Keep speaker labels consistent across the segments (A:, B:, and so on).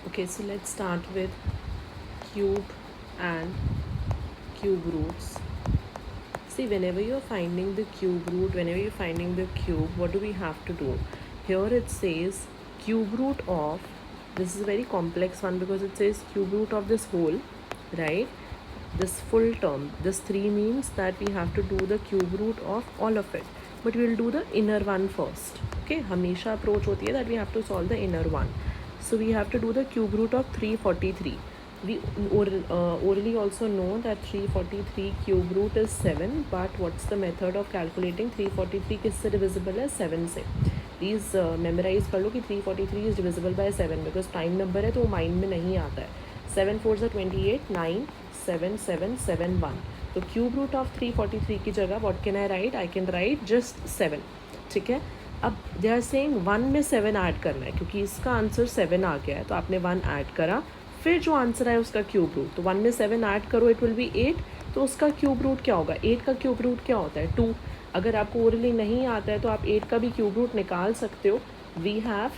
A: Okay, so let's start with cube and cube roots. See, whenever you're finding the cube root, whenever you're finding the cube, what do we have to do? Here it says cube root of, this is a very complex one because it says cube root of this whole, right? This full term, this 3 means that we have to do the cube root of all of it. But we will do the inner one first. Okay, हमेशा approach होती है that we have to solve the inner one. So we have to do the cube root of 343. We orally also know that 343 cube root is 7, but what's the method of calculating 343 किससे divisible है 7 से. Please memorize कर लो कि 343 is divisible by 7 because prime number है तो वो mind में नहीं आता है. 7 4 is 28, 9 7 7 7 1. तो क्यूब रूट ऑफ 343 की जगह what can I right? I can write just 7. ठीक है, अब दे आर सेइंग 1 में 7 ऐड करना है क्योंकि इसका आंसर 7 आ गया है, तो आपने 1 ऐड करा, फिर जो आंसर है उसका क्यूब रूट, तो 1 में 7 ऐड करो, इट विल बी 8. तो उसका क्यूब रूट क्या होगा? 8 का क्यूब रूट क्या होता है? 2. अगर आपको ओरली नहीं आता है तो आप 8 का भी क्यूब रूट निकाल सकते हो. We have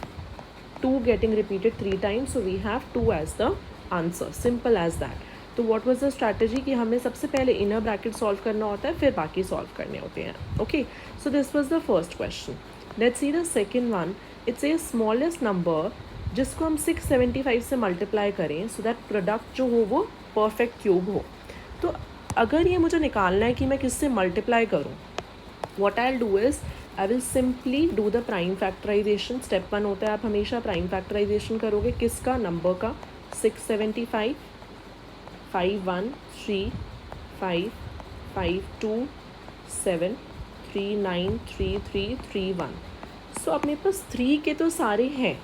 A: 2 getting repeated 3 times, so we have 2 as the answer. Simple as that. तो व्हाट वाज द स्ट्रैटेजी कि हमें सबसे पहले इनर ब्रैकेट सॉल्व करना होता है, फिर बाकी सॉल्व करने होते हैं. Okay, so this was the first question. Let's see the second one. It's a smallest number जिसको हम 675 से मल्टीप्लाई करें सो दैट प्रोडक्ट जो हो वो परफेक्ट क्यूब हो. तो अगर ये मुझे निकालना है कि मैं किससे मल्टीप्लाई करूँ, what I will do is I will simply do the prime factorization. Step 1 होता है आप हमेशा प्राइम फैक्टराइजेशन करोगे किसका? नंबर का. 675 5 1 3 5 5 2 7 3 9 3 3 3 1. सो अपने पास 3 के तो सारे हैं,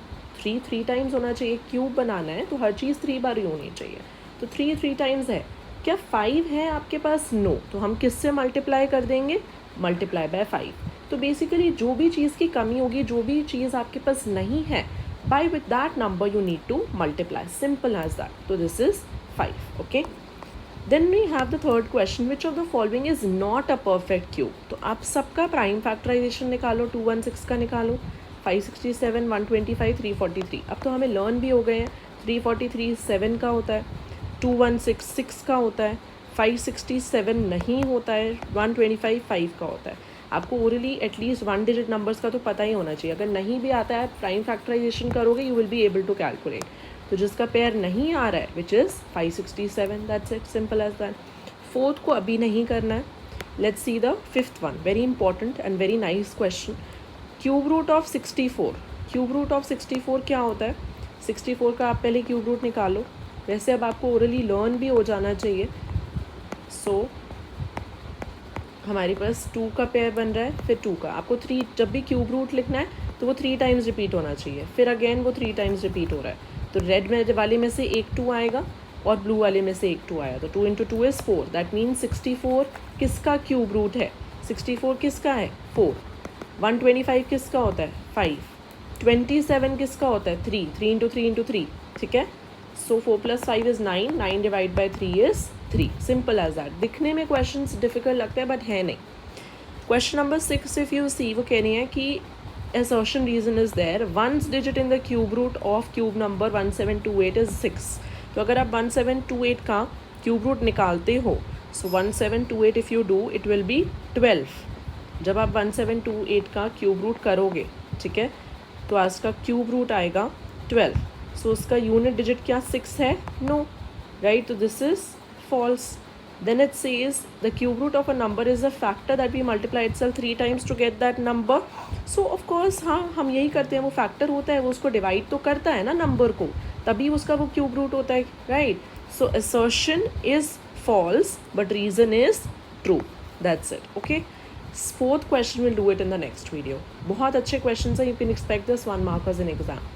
A: 3 3 टाइम्स होना चाहिए. क्यूब बनाना है तो हर चीज़ 3 बार ही होनी चाहिए. तो 3 3 टाइम्स है. क्या 5 है आपके पास? नो. तो हम किससे मल्टीप्लाई कर देंगे? Multiply by 5. तो बेसिकली जो भी चीज़ की कमी होगी, जो भी चीज़ आपके पास नहीं है, by with that number you need to multiply. Simple as that. तो this is 5. okay, then we have the third question, which of the following is not a perfect cube. तो आप सबका प्राइम फैक्टराइजेशन निकालो. 216 का निकालो, 567 125 343. अब तो हमें लर्न भी हो गए हैं. 343 7 का होता है, 216 6 का होता है, 567 नहीं होता है, 125 5 का होता है. आपको ओरली एटलीस्ट 1 डिजिट नंबर्स का तो पता ही होना चाहिए. अगर नहीं भी आता है, प्राइम फैक्टराइजेशन करोगे, you will be able to calculate. तो जिसका पेयर नहीं आ रहा है which is 567, that's it. Simple as that. Fourth को अभी नहीं करना है. Let's see the fifth one. Very important and very nice question. Cube root of 64. Cube root of 64 क्या होता है? 64 का आप पहले क्यूब रूट निकालो. वैसे अब आपको ओरली लर्न भी हो जाना चाहिए. सो हमारे पास 2 का पेयर बन रहा है, फिर 2 का. आपको 3 जब भी क्यूब रूट लिखना है तो वो 3 टाइम्स रिपीट होना चाहिए. फिर अगेन वो 3 टाइम्स रिपीट हो रहा है. तो रेड में वाले में से एक 2 आएगा और ब्लू वाले में से एक 2 आया. तो 2 इंटू 2 इज़ 4. दैट मीन्स 64 किसका क्यूब रूट है? 64 किसका है? 4. 125 किसका होता है? 5. 27 किसका होता है? 3. 3 इंटू 3 इंटू 3. ठीक है. So 4 + 5 is 9. 9 divide by 3 is 3. Simple as that. दिखने में क्वेश्चन डिफिकल्ट लगता है बट है नहीं. Question number 6 if you see, वो कह रही है कि assertion reason is there, ones digit in the cube root of cube number 1728 is 6. तो अगर आप 1728 का क्यूब रूट निकालते हो, सो 1728 if you do it will be 12. जब आप 1728 का क्यूब रूट करोगे, ठीक है, तो आज का क्यूब रूट आएगा 12. सो उसका यूनिट डिजिट क्या 6 है? नो. राइट. तो this is false. Then it says the cube root of a number is a factor that we multiply itself 3 times to get that number. So of course हाँ, हम यही करते हैं. वो factor होता है, वो उसको डिवाइड तो करता है ना नंबर को, तभी उसका वो क्यूब रूट होता है. Right. So assertion is false but reason is true. That's it. Okay. Fourth question we'll do it in the next video. बहुत अच्छे questions हैं. You can expect this 1 mark as an exam.